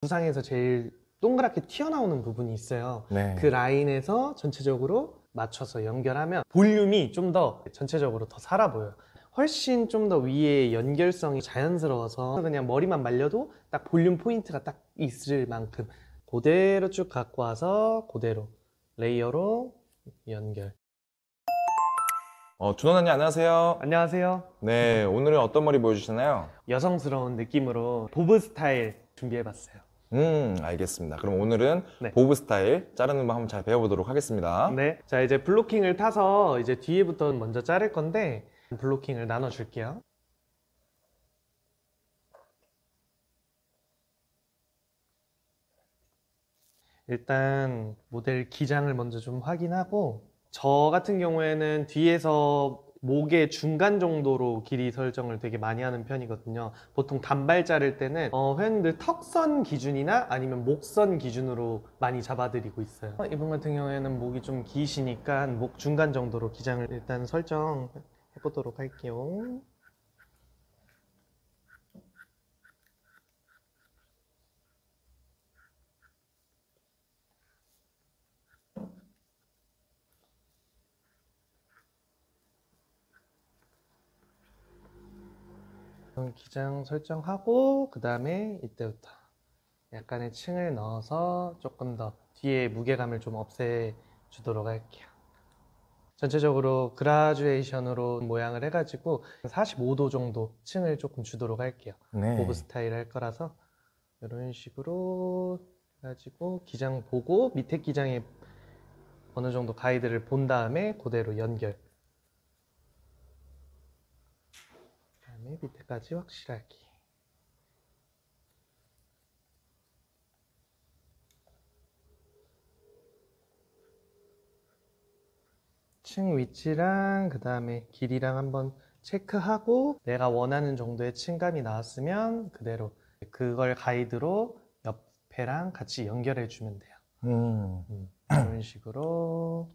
두상에서 제일 동그랗게 튀어나오는 부분이 있어요. 네. 그 라인에서 전체적으로 맞춰서 연결하면 볼륨이 좀 더 전체적으로 더 살아 보여요. 훨씬 좀 더 위에 연결성이 자연스러워서 그냥 머리만 말려도 딱 볼륨 포인트가 딱 있을 만큼 그대로 쭉 갖고 와서 그대로 레이어로 연결. 준원님 안녕하세요. 안녕하세요. 네, 오늘은 어떤 머리 보여주시나요? 여성스러운 느낌으로 보브 스타일 준비해봤어요. 알겠습니다. 그럼 오늘은 네. 보브 스타일 자르는 법 한번 잘 배워보도록 하겠습니다. 네. 자, 이제 블로킹을 타서 이제 뒤에부터 먼저 자를 건데 블로킹을 나눠줄게요. 일단 모델 기장을 먼저 좀 확인하고, 저 같은 경우에는 뒤에서 목의 중간 정도로 길이 설정을 되게 많이 하는 편이거든요. 보통 단발 자를 때는 회원님들 턱선 기준이나 아니면 목선 기준으로 많이 잡아드리고 있어요. 이분 같은 경우에는 목이 좀 기시니까 목 중간 정도로 기장을 일단 설정해 보도록 할게요. 기장 설정하고, 그 다음에 이때부터 약간의 층을 넣어서 조금 더 뒤에 무게감을 좀 없애주도록 할게요. 전체적으로 그라듀에이션으로 모양을 해가지고 45도 정도 층을 조금 주도록 할게요. 네. 보브 스타일 할 거라서 이런 식으로 해가지고 기장 보고 밑에 기장에 어느 정도 가이드를 본 다음에 그대로 연결. 그다음에 밑에까지 확실하게. 층 위치랑 그 다음에 길이랑 한번 체크하고, 내가 원하는 정도의 층감이 나왔으면 그대로 그걸 가이드로 옆에랑 같이 연결해 주면 돼요. 이런 식으로.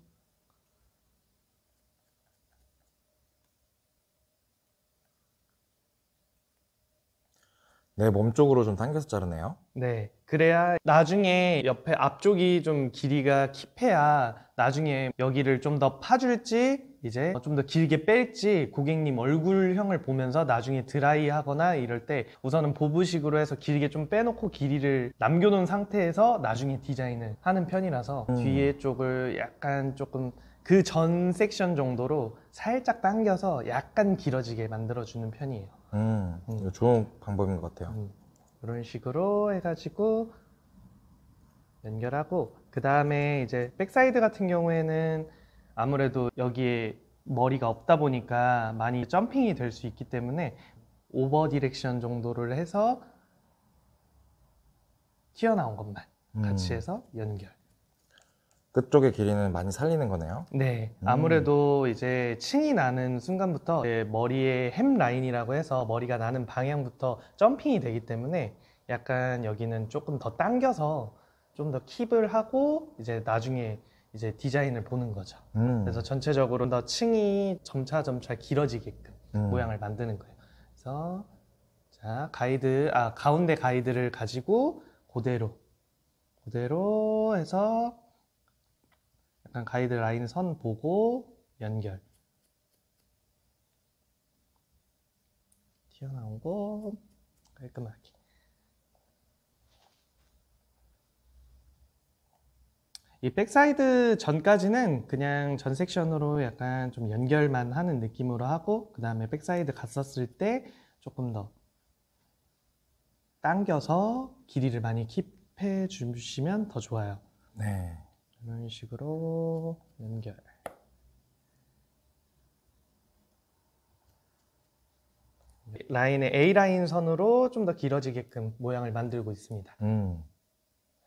내 몸 쪽으로 좀 당겨서 자르네요. 네, 그래야 나중에 옆에 앞쪽이 좀 길이가 킵해야 나중에 여기를 좀 더 파줄지 이제 좀 더 길게 뺄지 고객님 얼굴형을 보면서 나중에 드라이 하거나 이럴 때 우선은 보브식으로 해서 길게 좀 빼놓고 길이를 남겨놓은 상태에서 나중에 디자인을 하는 편이라서 뒤에 쪽을 약간 조금 그 전 섹션 정도로 살짝 당겨서 약간 길어지게 만들어주는 편이에요. 이거 좋은 방법인 것 같아요. 이런 식으로 해가지고 연결하고, 그 다음에 이제 백사이드 같은 경우에는 아무래도 여기에 머리가 없다 보니까 많이 점핑이 될 수 있기 때문에 오버 디렉션 정도를 해서 튀어나온 것만 같이 해서 연결. 끝쪽의 길이는 많이 살리는 거네요. 네, 아무래도 이제 층이 나는 순간부터 머리의 햄 라인이라고 해서 머리가 나는 방향부터 점핑이 되기 때문에 약간 여기는 조금 더 당겨서 좀 더 킵을 하고 이제 나중에 이제 디자인을 보는 거죠. 그래서 전체적으로 더 층이 점차 길어지게끔 모양을 만드는 거예요. 그래서 자, 가운데 가이드를 가지고 그대로 해서 약간 가이드 라인 선 보고 연결. 튀어나온 거 깔끔하게. 이 백사이드 전까지는 그냥 전 섹션으로 약간 좀 연결만 하는 느낌으로 하고, 그 다음에 백사이드 갔었을 때 조금 더 당겨서 길이를 많이 킵해 주시면 더 좋아요. 네. 이런 식으로 연결. 라인의 A라인 선으로 좀 더 길어지게끔 모양을 만들고 있습니다.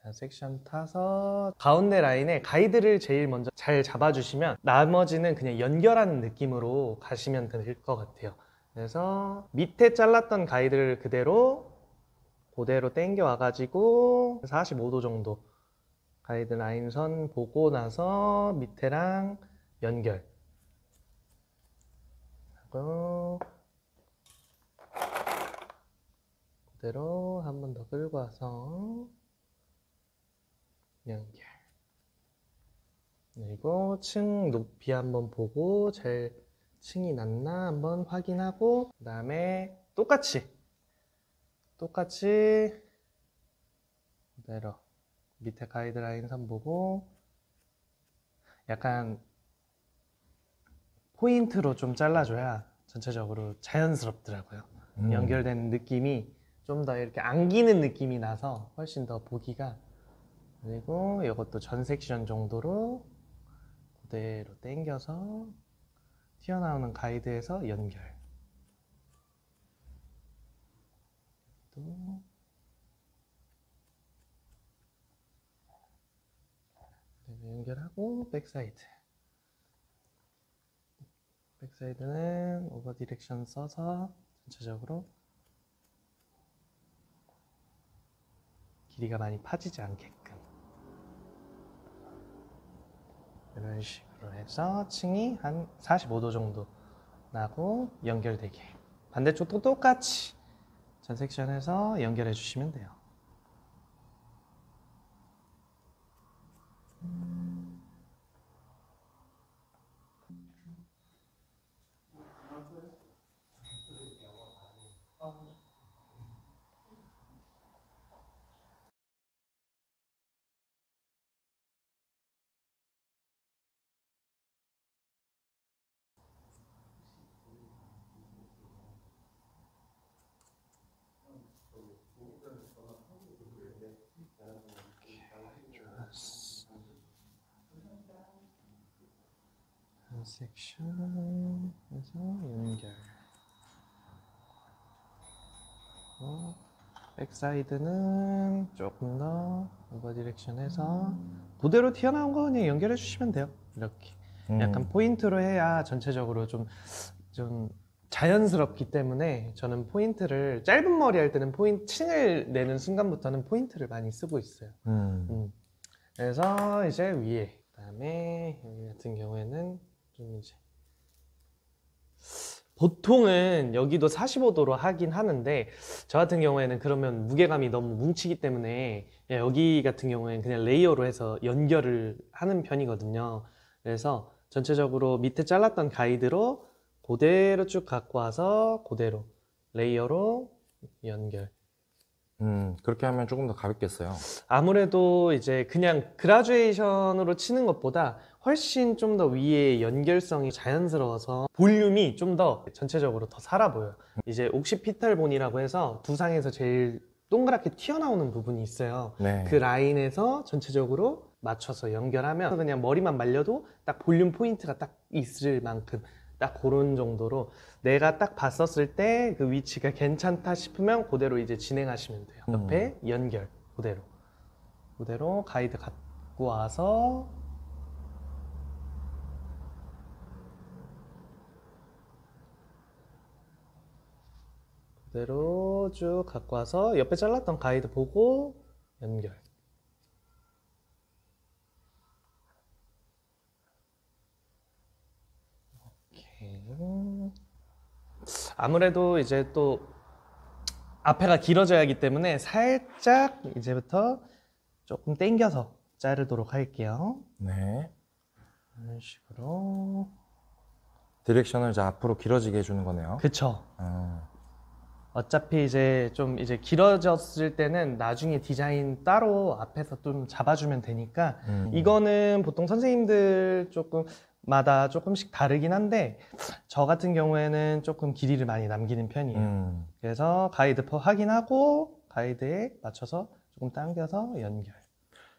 자, 섹션 타서 가운데 라인에 가이드를 제일 먼저 잘 잡아주시면 나머지는 그냥 연결하는 느낌으로 가시면 될 것 같아요. 그래서 밑에 잘랐던 가이드를 그대로 당겨 와가지고 45도 정도 가이드 라인 선 보고 나서 밑에랑 연결 하고 그대로 한 번 더 끌고 와서 연결. 그리고 층 높이 한번 보고 잘 층이 낮나 한번 확인하고, 그 다음에 똑같이 그대로 밑에 가이드라인 선 보고 약간 포인트로 좀 잘라줘야 전체적으로 자연스럽더라고요. 연결되는 느낌이 좀 더 이렇게 안기는 느낌이 나서 훨씬 더 보기가. 그리고 이것도 전 섹션 정도로 그대로 당겨서 튀어나오는 가이드에서 연결. 또 연결하고 백사이드. 백사이드는 오버 디렉션 써서 전체적으로 길이가 많이 파지지 않게끔 이런 식으로 해서 층이 한 45도 정도 나고 연결되게, 반대쪽도 똑같이 전 섹션에서 연결해 주시면 돼요. 전 섹션에서 연결. 백사이드는 조금 더 오버 디렉션에서 그대로 튀어나온 거 그냥 연결해 주시면 돼요. 이렇게 약간 포인트로 해야 전체적으로 좀 자연스럽기 때문에 저는 포인트를, 짧은 머리 할 때는 포인트 층을 내는 순간부터는 포인트를 많이 쓰고 있어요. 그래서 이제 위에, 그다음에 여기 같은 경우에는 좀 이제 보통은 여기도 45도로 하긴 하는데, 저 같은 경우에는 그러면 무게감이 너무 뭉치기 때문에 여기 같은 경우에는 그냥 레이어로 해서 연결을 하는 편이거든요. 그래서 전체적으로 밑에 잘랐던 가이드로 그대로 쭉 갖고 와서 그대로 레이어로 연결. 그렇게 하면 조금 더 가볍겠어요. 아무래도 이제 그냥 그라듀에이션으로 치는 것보다 훨씬 좀 더 위에 연결성이 자연스러워서 볼륨이 좀 더 전체적으로 더 살아 보여요. 이제 옥시피탈본이라고 해서 두상에서 제일 동그랗게 튀어나오는 부분이 있어요. 네. 그 라인에서 전체적으로 맞춰서 연결하면 그냥 머리만 말려도 딱 볼륨 포인트가 딱 있을 만큼 딱 그런 정도로 내가 딱 봤었을 때 그 위치가 괜찮다 싶으면 그대로 이제 진행하시면 돼요. 옆에 연결 그대로 가이드 갖고 와서 그대로 쭉 갖고 와서 옆에 잘랐던 가이드 보고 연결. 오케이. 아무래도 이제 또 앞에가 길어져야 하기 때문에 살짝 이제부터 조금 당겨서 자르도록 할게요. 네. 이런 식으로. 디렉션을 이제 앞으로 길어지게 해주는 거네요. 그쵸. 어차피 이제 좀 이제 길어졌을 때는 나중에 디자인 따로 앞에서 좀 잡아주면 되니까 이거는 보통 선생님들 조금마다 조금씩 다르긴 한데 저 같은 경우에는 조금 길이를 많이 남기는 편이에요. 그래서 가이드 확인하고 가이드에 맞춰서 조금 당겨서 연결.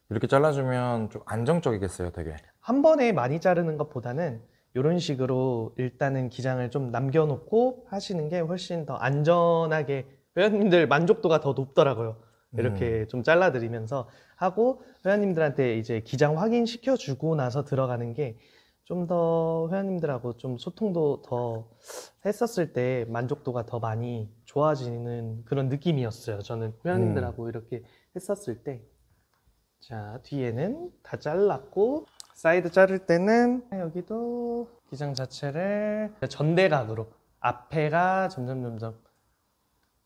이렇게 잘라주면 좀 안정적이겠어요, 되게. 한 번에 많이 자르는 것보다는 이런 식으로 일단은 기장을 좀 남겨놓고 하시는 게 훨씬 더 안전하게, 회원님들 만족도가 더 높더라고요. 이렇게 좀 잘라드리면서 하고 회원님들한테 이제 기장 확인시켜주고 나서 들어가는 게 좀 더 회원님들하고 좀 소통도 더 했었을 때 만족도가 더 많이 좋아지는 그런 느낌이었어요. 저는 회원님들하고 이렇게 했었을 때. 자, 뒤에는 다 잘랐고 사이드 자를 때는 여기도 기장 자체를 전대각으로 앞에가 점점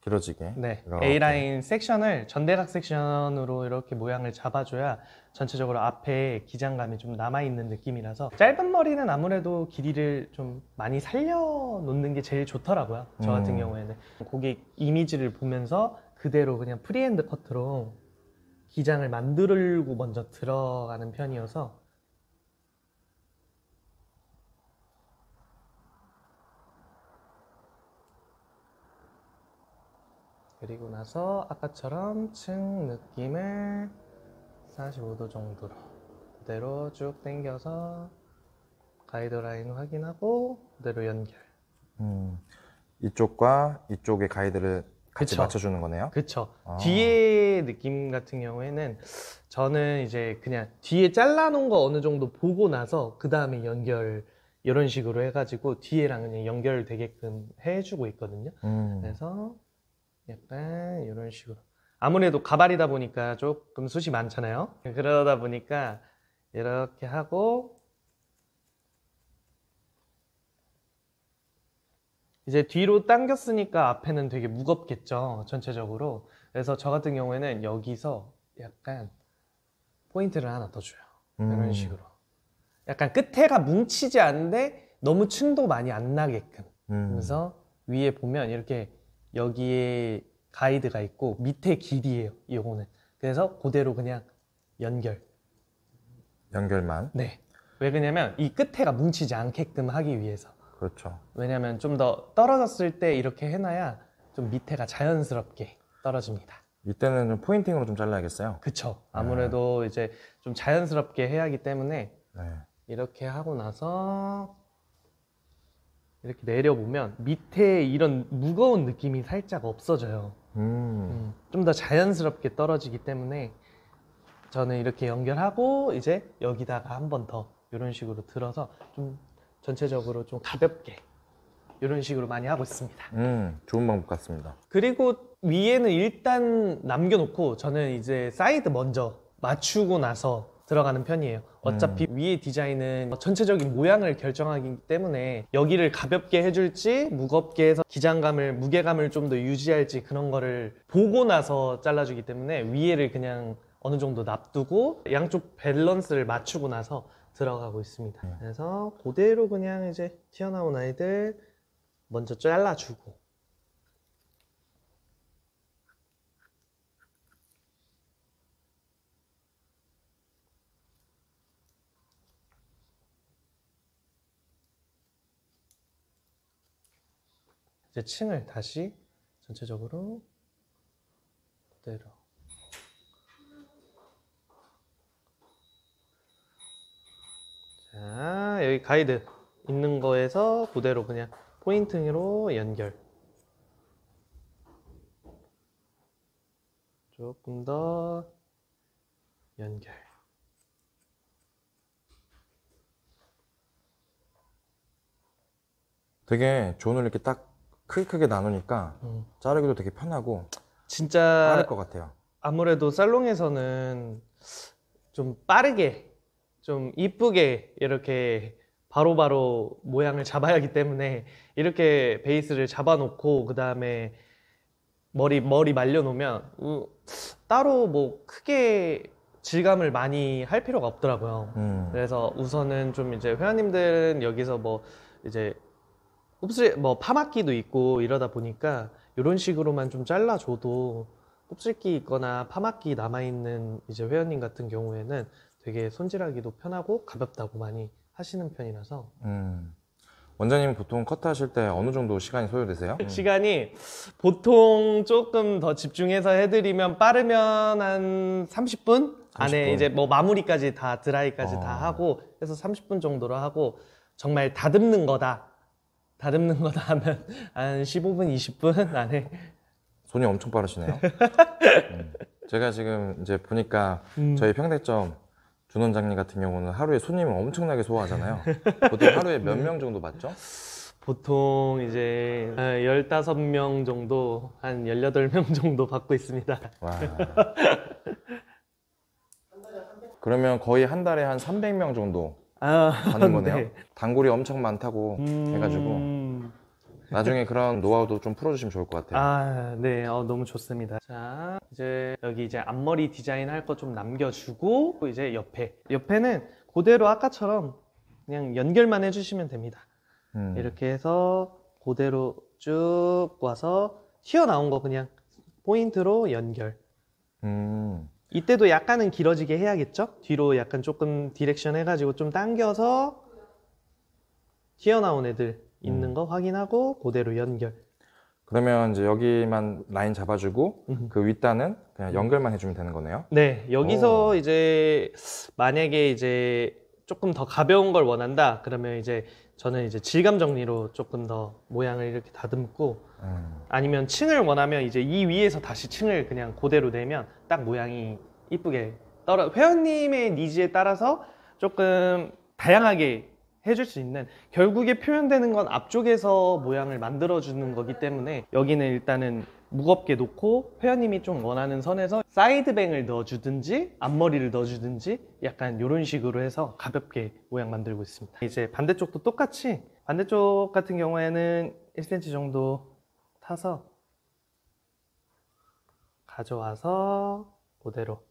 길어지게. 네, 이렇게. A라인 섹션을 전대각 섹션으로 이렇게 모양을 잡아줘야 전체적으로 앞에 기장감이 좀 남아있는 느낌이라서 짧은 머리는 아무래도 길이를 좀 많이 살려놓는 게 제일 좋더라고요. 저 같은 경우에는 고객 이미지를 보면서 그대로 그냥 프리핸드 커트로 기장을 만들고 먼저 들어가는 편이어서 그리고 나서 아까처럼 층 느낌을 45도 정도로 그대로 쭉 당겨서 가이드라인 확인하고 그대로 연결. 이쪽과 이쪽의 가이드를 같이 그쵸. 맞춰주는 거네요. 그쵸. 아. 뒤에 느낌 같은 경우에는 저는 이제 그냥 뒤에 잘라놓은 거 어느 정도 보고 나서 그 다음에 연결 이런 식으로 해가지고 뒤에랑 그냥 연결되게끔 해주고 있거든요. 그래서 약간 이런 식으로. 아무래도 가발이다 보니까 조금 숱이 많잖아요. 그러다 보니까 이렇게 하고 이제 뒤로 당겼으니까 앞에는 되게 무겁겠죠, 전체적으로. 그래서 저 같은 경우에는 여기서 약간 포인트를 하나 더 줘요. 이런 식으로. 약간 끝에가 뭉치지 않는데 너무 층도 많이 안 나게끔. 그래서 위에 보면 이렇게 여기에 가이드가 있고 밑에 길이에요, 이거는. 그래서 그대로 그냥 연결만. 네. 왜 그러냐면 이 끝에가 뭉치지 않게끔 하기 위해서. 그렇죠. 왜냐면 좀 더 떨어졌을 때 이렇게 해놔야 좀 밑에가 자연스럽게 떨어집니다. 이때는 좀 포인팅으로 좀 잘라야겠어요. 그쵸. 아무래도 이제 좀 자연스럽게 해야 하기 때문에 네. 이렇게 하고 나서 이렇게 내려보면 밑에 이런 무거운 느낌이 살짝 없어져요. 좀 더 자연스럽게 떨어지기 때문에 저는 이렇게 연결하고 이제 여기다가 한 번 더 이런 식으로 들어서 좀 전체적으로 좀 가볍게 이런 식으로 많이 하고 있습니다. 좋은 방법 같습니다. 그리고 위에는 일단 남겨놓고 저는 이제 사이드 먼저 맞추고 나서 들어가는 편이에요. 어차피 위에 디자인은 전체적인 모양을 결정하기 때문에 여기를 가볍게 해줄지 무겁게 해서 기장감을, 무게감을 좀 더 유지할지 그런 거를 보고 나서 잘라주기 때문에 위에를 그냥 어느 정도 놔두고 양쪽 밸런스를 맞추고 나서 들어가고 있습니다. 그래서 그대로 그냥 이제 튀어나온 아이들 먼저 잘라주고 이제 층을 다시 전체적으로 그대로 자, 여기 가이드 있는 거에서 그대로 그냥 포인팅으로 연결. 조금 더 연결. 되게 존을 이렇게 딱 크게 나누니까 자르기도 되게 편하고 진짜 빠를 것 같아요. 아무래도 살롱에서는 좀 빠르게 좀 이쁘게 이렇게 바로바로 모양을 잡아야 하기 때문에 이렇게 베이스를 잡아놓고 그 다음에 머리 말려놓으면 따로 뭐 크게 질감을 많이 할 필요가 없더라고요. 그래서 우선은 좀 이제 회원님들은 여기서 뭐 이제 뭐 파마끼도 있고 이러다 보니까 이런 식으로만 좀 잘라줘도 곱슬기 있거나 파마끼 남아있는 이제 회원님 같은 경우에는 되게 손질하기도 편하고 가볍다고 많이 하시는 편이라서 원장님 보통 커트하실 때 어느 정도 시간이 소요되세요? 시간이 보통 조금 더 집중해서 해드리면 빠르면 한 30분 안에 30분. 이제 뭐 마무리까지 다 드라이까지 다 하고 해서 30분 정도로 하고 정말 다듬는 거다 하면 한 15분 20분 안에 손이 엄청 빠르시네요. 제가 지금 이제 보니까 저희 평대점 준 원장님 같은 경우는 하루에 손님을 엄청나게 소화하잖아요. 보통 하루에 몇 명 정도 받죠? 보통 이제 15명 정도 한 18명 정도 받고 있습니다. 와. 그러면 거의 한 달에 한 300명 정도 받는 거네요. 네. 단골이 엄청 많다고 해가지고 나중에 그런 노하우도 좀 풀어주시면 좋을 것 같아요. 아, 네. 너무 좋습니다. 자, 이제 여기 이제 앞머리 디자인 할 거 좀 남겨주고, 또 이제 옆에는 그대로 아까처럼 그냥 연결만 해주시면 됩니다. 이렇게 해서 그대로 쭉 와서 튀어나온 거 그냥 포인트로 연결. 이때도 약간은 길어지게 해야겠죠? 뒤로 약간 조금 디렉션 해가지고 좀 당겨서 튀어나온 애들 있는 거 확인하고 그대로 연결. 그러면 이제 여기만 라인 잡아주고 그 윗단은 그냥 연결만 해주면 되는 거네요? 네, 여기서 이제 만약에 이제 조금 더 가벼운 걸 원한다 그러면 이제 저는 이제 질감 정리로 조금 더 모양을 이렇게 다듬고 아니면 층을 원하면 이제 이 위에서 다시 층을 그냥 그대로 내면 딱 모양이 이쁘게 회원님의 니즈에 따라서 조금 다양하게 해줄 수 있는, 결국에 표현되는 건 앞쪽에서 모양을 만들어주는 거기 때문에 여기는 일단은 무겁게 놓고 회원님이 좀 원하는 선에서 사이드뱅을 넣어주든지 앞머리를 넣어주든지 약간 이런 식으로 해서 가볍게 모양 만들고 있습니다. 이제 반대쪽도 똑같이, 반대쪽 같은 경우에는 1cm 정도 타서 가져와서 그대로,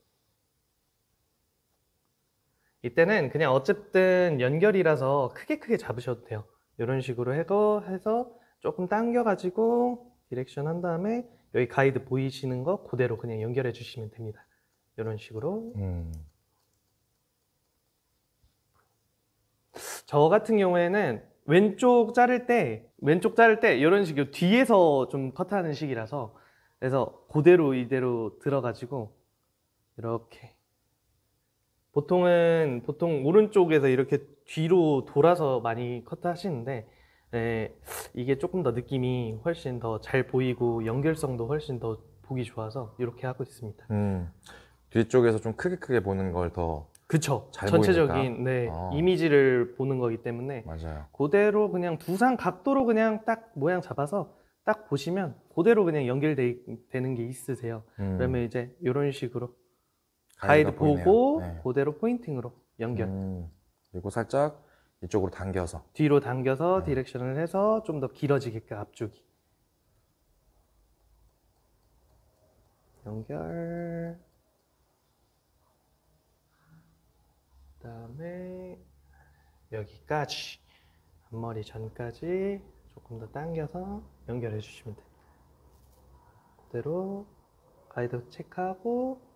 이때는 그냥 어쨌든 연결이라서 크게 잡으셔도 돼요. 이런 식으로 해서 조금 당겨가지고 디렉션 한 다음에 여기 가이드 보이시는 거 그대로 그냥 연결해 주시면 됩니다. 이런 식으로. 저 같은 경우에는 왼쪽 자를 때 이런 식으로 뒤에서 좀 컷하는 식이라서, 그래서 그대로 이대로 들어가지고 이렇게, 보통 오른쪽에서 이렇게 뒤로 돌아서 많이 컷 하시는데 이게 조금 더 느낌이 훨씬 더 잘 보이고 연결성도 훨씬 더 보기 좋아서 이렇게 하고 있습니다. 뒤쪽에서 좀 크게 보는 걸 더 그쵸. 잘 전체적인 보이니까. 이미지를 보는 거기 때문에 맞아요. 그대로 그냥 두상 각도로 그냥 딱 모양 잡아서 딱 보시면 그대로 그냥 연결되는 게 있으세요. 그러면 이제 이런 식으로 가이드 보고 네. 그대로 포인팅으로 연결. 그리고 살짝 이쪽으로 당겨서 뒤로 당겨서 디렉션을 해서 좀 더 길어지게끔 앞쪽이 연결. 그다음에 여기까지 앞머리 전까지 조금 더 당겨서 연결해 주시면 됩니다. 그대로 가이드 체크하고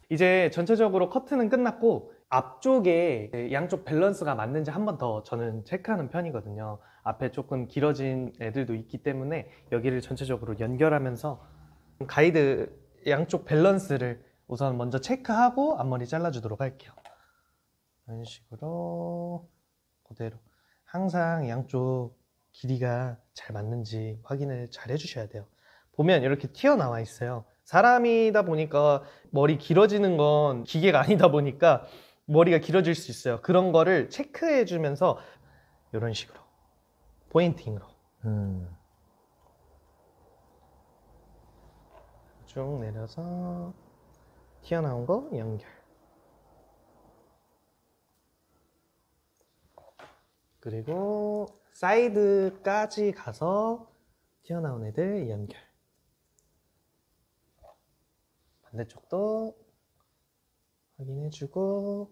이제 전체적으로 커트는 끝났고 앞쪽에 양쪽 밸런스가 맞는지 한 번 더 저는 체크하는 편이거든요. 앞에 조금 길어진 애들도 있기 때문에 여기를 전체적으로 연결하면서 가이드 양쪽 밸런스를 우선 먼저 체크하고 앞머리 잘라주도록 할게요. 이런 식으로 그대로 항상 양쪽 길이가 잘 맞는지 확인을 잘 해주셔야 돼요. 보면 이렇게 튀어나와 있어요. 사람이다 보니까 머리 길어지는 건 기계가 아니다 보니까 머리가 길어질 수 있어요. 그런 거를 체크해 주면서 이런 식으로 포인팅으로 쭉 내려서 튀어나온 거 연결. 그리고 사이드까지 가서 튀어나온 애들 연결. 반대쪽도 확인해주고,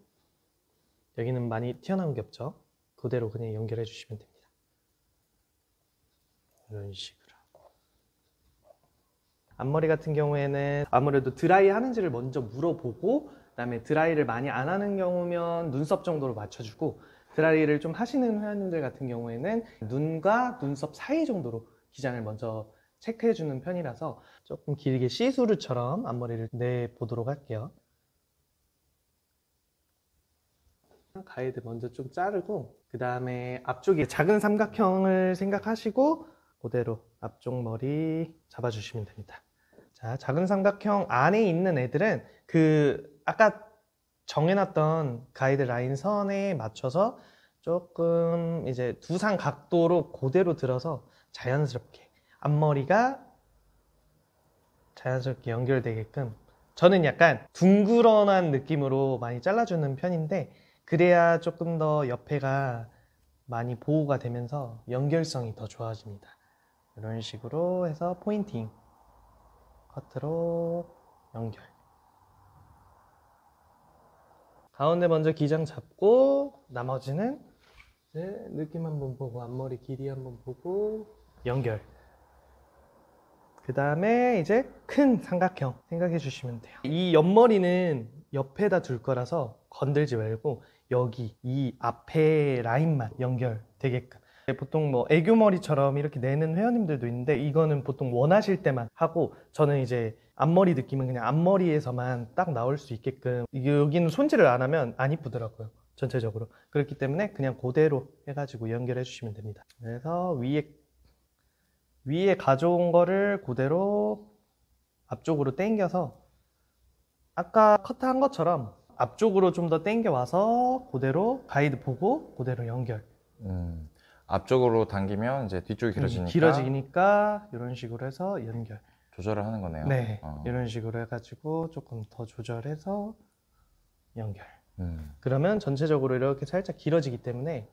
여기는 많이 튀어나온 게 없죠? 그대로 그냥 연결해 주시면 됩니다. 이런 식으로. 앞머리 같은 경우에는 아무래도 드라이 하는지를 먼저 물어보고, 그 다음에 드라이를 많이 안 하는 경우면 눈썹 정도로 맞춰주고, 드라이를 좀 하시는 회원님들 같은 경우에는 눈과 눈썹 사이 정도로 기장을 먼저 체크해주는 편이라서 조금 길게 시스루처럼 앞머리를 내보도록 할게요. 가이드 먼저 좀 자르고, 그 다음에 앞쪽에 작은 삼각형을 생각하시고 그대로 앞쪽 머리 잡아주시면 됩니다. 자, 작은 삼각형 안에 있는 애들은 그 아까 정해놨던 가이드 라인 선에 맞춰서 조금 이제 두상 각도로 그대로 들어서 자연스럽게 앞머리가 자연스럽게 연결되게끔 저는 약간 둥그런한 느낌으로 많이 잘라주는 편인데 그래야 조금 더 옆에가 많이 보호가 되면서 연결성이 더 좋아집니다. 이런 식으로 해서 포인팅 커트로 연결. 가운데 먼저 기장 잡고 나머지는 이제 느낌 한번 보고 앞머리 길이 한번 보고 연결. 그 다음에 이제 큰 삼각형 생각해 주시면 돼요. 이 옆머리는 옆에다 둘 거라서 건들지 말고 여기 이 앞에 라인만 연결되게끔. 보통 뭐 애교머리처럼 이렇게 내는 회원님들도 있는데 이거는 보통 원하실 때만 하고 저는 이제 앞머리 느낌은 그냥 앞머리에서만 딱 나올 수 있게끔 여기는 손질을 안 하면 안 이쁘더라고요. 전체적으로. 그렇기 때문에 그냥 그대로 해가지고 연결해 주시면 됩니다. 그래서 위에 가져온 거를 그대로 앞쪽으로 당겨서 아까 커트한 것처럼 앞쪽으로 좀 더 당겨 와서 그대로 가이드 보고 그대로 연결. 앞쪽으로 당기면 이제 뒤쪽이 길어지니까 길어지니까 이런 식으로 해서 연결. 조절을 하는 거네요. 네, 이런 식으로 해가지고 조금 더 조절해서 연결. 그러면 전체적으로 이렇게 살짝 길어지기 때문에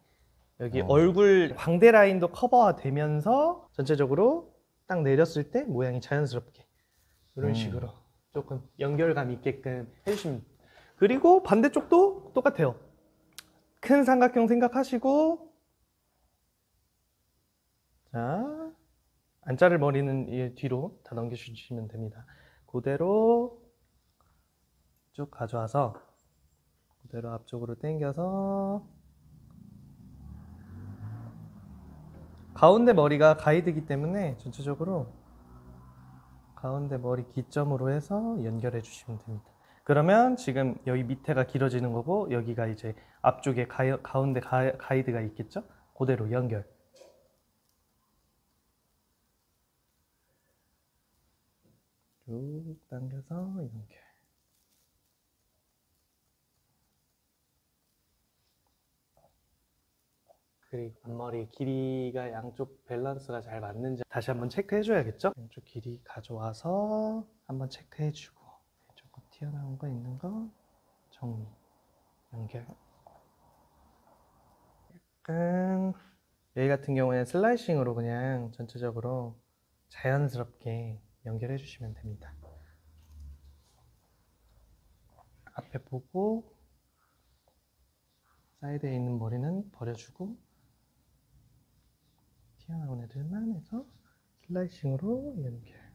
여기 얼굴 광대 라인도 커버가 되면서 전체적으로 딱 내렸을 때 모양이 자연스럽게 이런 식으로 조금 연결감 있게끔 해주시면 돼요. 그리고 반대쪽도 똑같아요. 큰 삼각형 생각하시고 자, 안 자를 머리는 이 뒤로 다 넘겨주시면 됩니다. 그대로 쭉 가져와서 그대로 앞쪽으로 당겨서 가운데 머리가 가이드이기 때문에 전체적으로 가운데 머리 기점으로 해서 연결해 주시면 됩니다. 그러면 지금 여기 밑에가 길어지는 거고 여기가 이제 앞쪽에 가운데 가이드가 있겠죠? 그대로 연결. 쭉 당겨서 연결. 그리고 앞머리 길이가 양쪽 밸런스가 잘 맞는지 다시 한번 체크해 줘야겠죠? 양쪽 길이 가져와서 한번 체크해 주고 조금 튀어나온 거 있는 거 정리, 연결. 약간 여기 같은 경우에는 슬라이싱으로 그냥 전체적으로 자연스럽게 연결해 주시면 됩니다. 앞에 보고 사이드에 있는 머리는 버려주고 튀어나온 애들만 해서 슬라이싱으로 연결.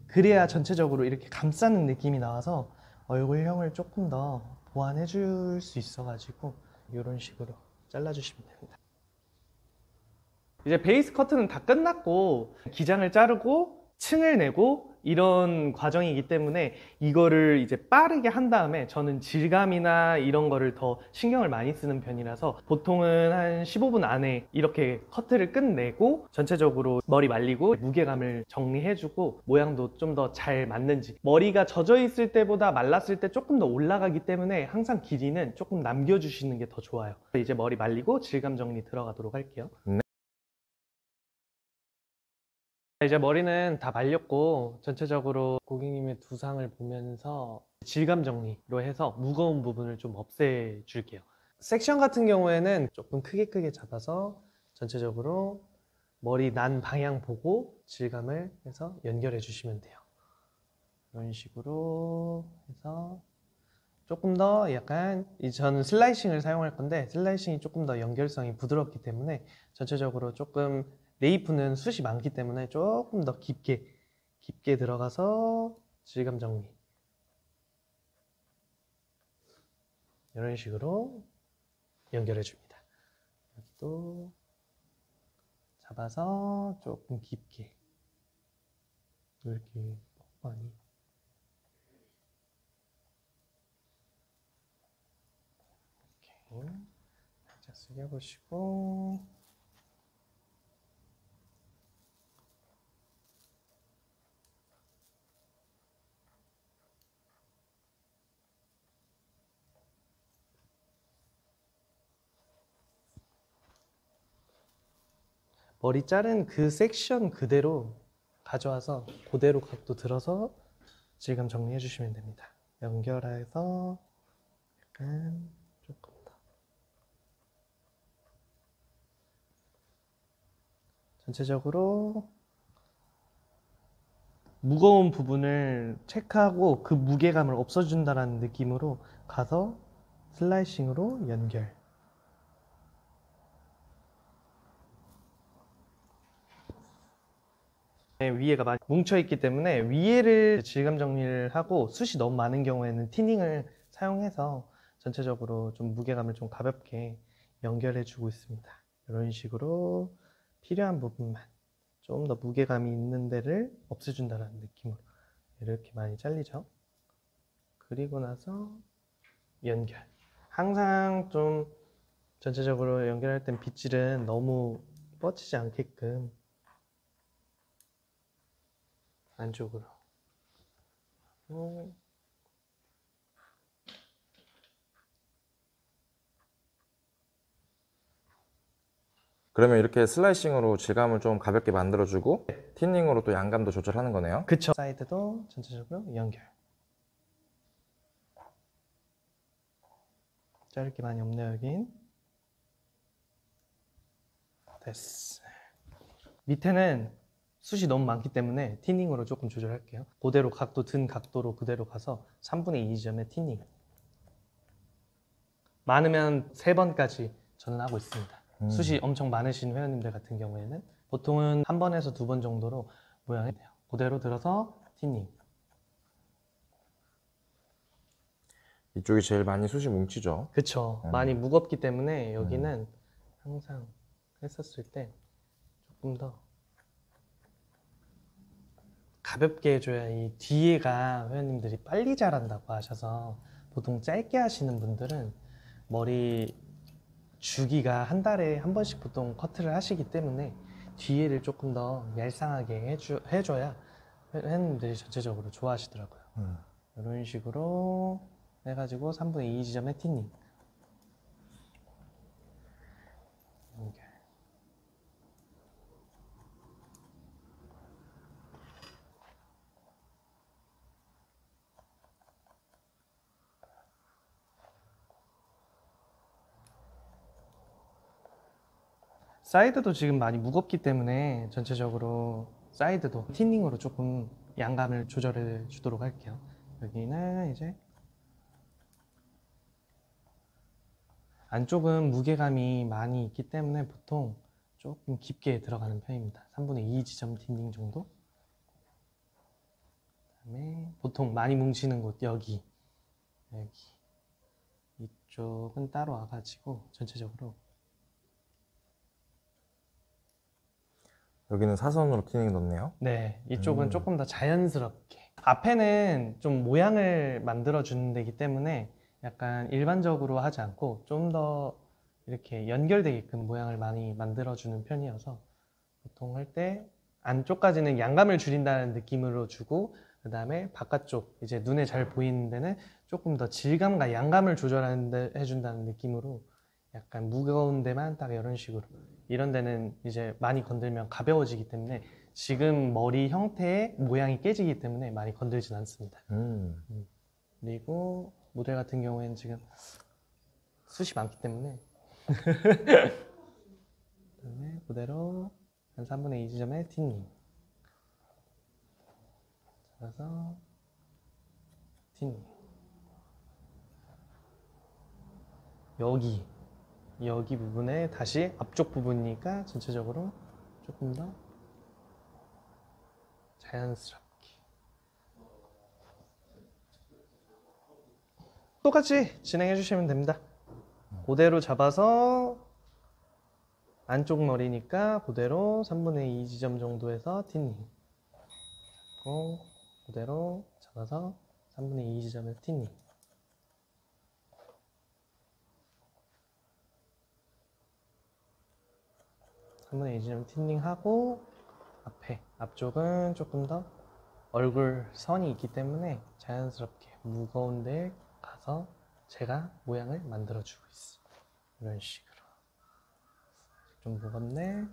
그래야 전체적으로 이렇게 감싸는 느낌이 나와서 얼굴형을 조금 더 보완해 줄 수 있어가지고 이런 식으로 잘라주시면 됩니다. 이제 베이스 커트는 다 끝났고 기장을 자르고 층을 내고 이런 과정이기 때문에 이거를 이제 빠르게 한 다음에 저는 질감이나 이런 거를 더 신경을 많이 쓰는 편이라서 보통은 한 15분 안에 이렇게 커트를 끝내고 전체적으로 머리 말리고 무게감을 정리해주고 모양도 좀 더 잘 맞는지 머리가 젖어 있을 때보다 말랐을 때 조금 더 올라가기 때문에 항상 길이는 조금 남겨주시는 게 더 좋아요. 이제 머리 말리고 질감 정리 들어가도록 할게요. 이제 머리는 다 말렸고 전체적으로 고객님의 두상을 보면서 질감 정리로 해서 무거운 부분을 좀 없애 줄게요. 섹션 같은 경우에는 조금 크게 잡아서 전체적으로 머리 난 방향 보고 질감을 해서 연결해 주시면 돼요. 이런 식으로 해서 조금 더 약간 저는 슬라이싱을 사용할 건데 슬라이싱이 조금 더 연결성이 부드럽기 때문에 전체적으로 조금 레이프는 숱이 많기 때문에 조금 더 깊게 들어가서 질감 정리 이런 식으로 연결해 줍니다. 또 잡아서 조금 깊게 이렇게 많이 이렇게 살짝 숙여보시고 머리 자른 그 섹션 그대로 가져와서 그대로 각도 들어서 질감 정리해 주시면 됩니다. 연결해서 약간 조금 더 전체적으로 무거운 부분을 체크하고 그 무게감을 없애준다는 느낌으로 가서 슬라이싱으로 연결. 위에가 많이 뭉쳐있기 때문에 위에를 질감 정리를 하고 숱이 너무 많은 경우에는 티닝을 사용해서 전체적으로 좀 무게감을 좀 가볍게 연결해 주고 있습니다. 이런 식으로 필요한 부분만 좀 더 무게감이 있는 데를 없애준다는 느낌으로 이렇게 많이 잘리죠. 그리고 나서 연결. 항상 좀 전체적으로 연결할 땐 빗질은 너무 뻗치지 않게끔 안쪽으로. 그러면 이렇게 슬라이싱으로 질감을 좀 가볍게 만들어주고 티닝으로 또 양감도 조절하는 거네요. 그쵸. 사이드도 전체적으로 연결. 자를 게 많이 없네요, 여긴. 됐어. 밑에는 숱이 너무 많기 때문에 티닝으로 조금 조절할게요. 그대로 각도 든 각도로 그대로 가서 3분의 2 지점에 티닝. 많으면 3번까지 저는 하고 있습니다. 숱이 엄청 많으신 회원님들 같은 경우에는 보통은 1번에서 2번 정도로 모양이 돼요. 그대로 들어서 티닝. 이쪽이 제일 많이 숱이 뭉치죠. 그쵸. 많이 무겁기 때문에 여기는 항상 했었을 때 조금 더 가볍게 해줘야 이 뒤에가 회원님들이 빨리 자란다고 하셔서 보통 짧게 하시는 분들은 머리 주기가 한 달에 한 번씩 보통 커트를 하시기 때문에 뒤에를 조금 더 얄쌍하게 해줘야 회원님들이 전체적으로 좋아하시더라고요. 이런 식으로 해가지고 3분의 2 지점에 티닝. 연결. 사이드도 지금 많이 무겁기 때문에 전체적으로 사이드도 티닝으로 조금 양감을 조절해 주도록 할게요. 여기는 이제 안쪽은 무게감이 많이 있기 때문에 보통 조금 깊게 들어가는 편입니다. 3분의 2 지점 티닝 정도. 그다음에 보통 많이 뭉치는 곳 여기 이쪽은 따로 와가지고 전체적으로 여기는 사선으로 티닝 넣네요. 네, 이쪽은 조금 더 자연스럽게. 앞에는 좀 모양을 만들어 주는 데기 때문에 약간 일반적으로 하지 않고 좀 더 이렇게 연결되게끔 모양을 많이 만들어 주는 편이어서 보통 할 때 안쪽까지는 양감을 줄인다는 느낌으로 주고 그 다음에 바깥쪽 이제 눈에 잘 보이는 데는 조금 더 질감과 양감을 해준다는 느낌으로 약간 무거운 데만 딱 이런 식으로 이런 데는 이제 많이 건들면 가벼워지기 때문에 지금 머리 형태의 모양이 깨지기 때문에 많이 건들진 않습니다. 그리고 모델 같은 경우에는 지금 숱이 많기 때문에 그다음에 그대로 한 3분의 2 지점에 티닝 잡아서 티닝 여기 부분에 다시 앞쪽 부분이니까 전체적으로 조금 더 자연스럽게 똑같이 진행해 주시면 됩니다. 그대로 잡아서 안쪽 머리니까 그대로 3분의 2 지점 정도에서 티닝 잡고 그대로 잡아서 3분의 2 지점에서 티닝 3분의 2 지점 티닝하고 앞쪽은 조금 더 얼굴 선이 있기 때문에 자연스럽게 무거운 데 가서 제가 모양을 만들어 주고 있어요. 이런 식으로 좀 무겁네.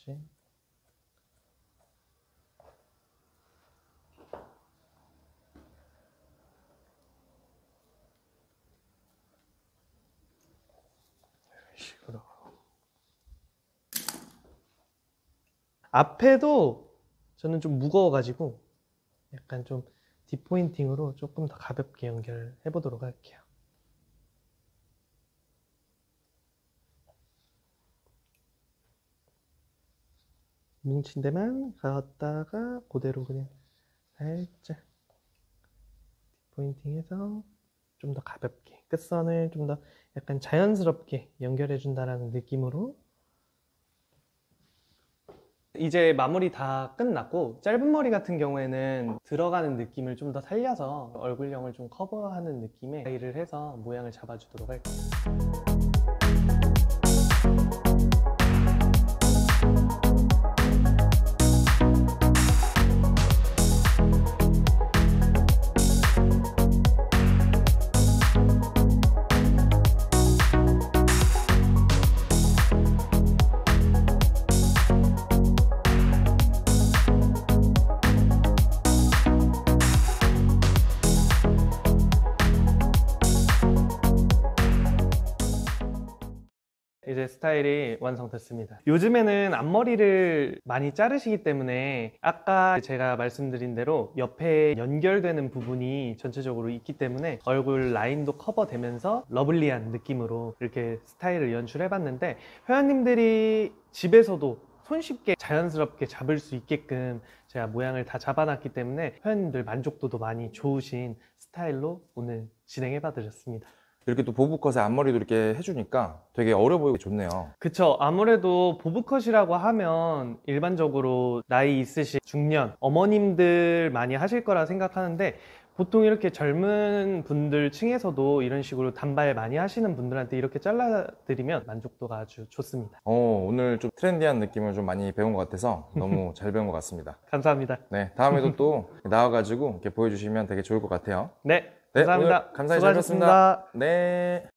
다시. 이런 식으로. 앞에도 저는 좀 무거워가지고 약간 좀 뒷포인팅으로 조금 더 가볍게 연결해 보도록 할게요. 뭉친 데만 가다가 그대로 그냥 살짝 뒷포인팅해서 좀 더 가볍게 끝선을 좀 더 약간 자연스럽게 연결해 준다라는 느낌으로. 이제 마무리 다 끝났고, 짧은 머리 같은 경우에는 들어가는 느낌을 좀 더 살려서 얼굴형을 좀 커버하는 느낌의 스타일을 해서 모양을 잡아주도록 할게요. 이제 스타일이 완성됐습니다. 요즘에는 앞머리를 많이 자르시기 때문에 아까 제가 말씀드린 대로 옆에 연결되는 부분이 전체적으로 있기 때문에 얼굴 라인도 커버되면서 러블리한 느낌으로 이렇게 스타일을 연출해봤는데, 회원님들이 집에서도 손쉽게 자연스럽게 잡을 수 있게끔 제가 모양을 다 잡아놨기 때문에 회원님들 만족도도 많이 좋으신 스타일로 오늘 진행해봐 드렸습니다. 이렇게 또 보브컷에 앞머리도 이렇게 해주니까 되게 어려 보이고 좋네요. 그쵸. 아무래도 보브컷이라고 하면 일반적으로 나이 있으신 중년 어머님들 많이 하실 거라 생각하는데, 보통 이렇게 젊은 분들 층에서도 이런 식으로 단발 많이 하시는 분들한테 이렇게 잘라드리면 만족도가 아주 좋습니다. 오늘 좀 트렌디한 느낌을 좀 많이 배운 것 같아서 너무 잘 배운 것 같습니다. 감사합니다. 네, 다음에도 또 나와가지고 이렇게 보여주시면 되게 좋을 것 같아요. 네, 네, 감사합니다. 오늘 감사히 잘 수고하셨습니다. 뵙겠습니다. 네.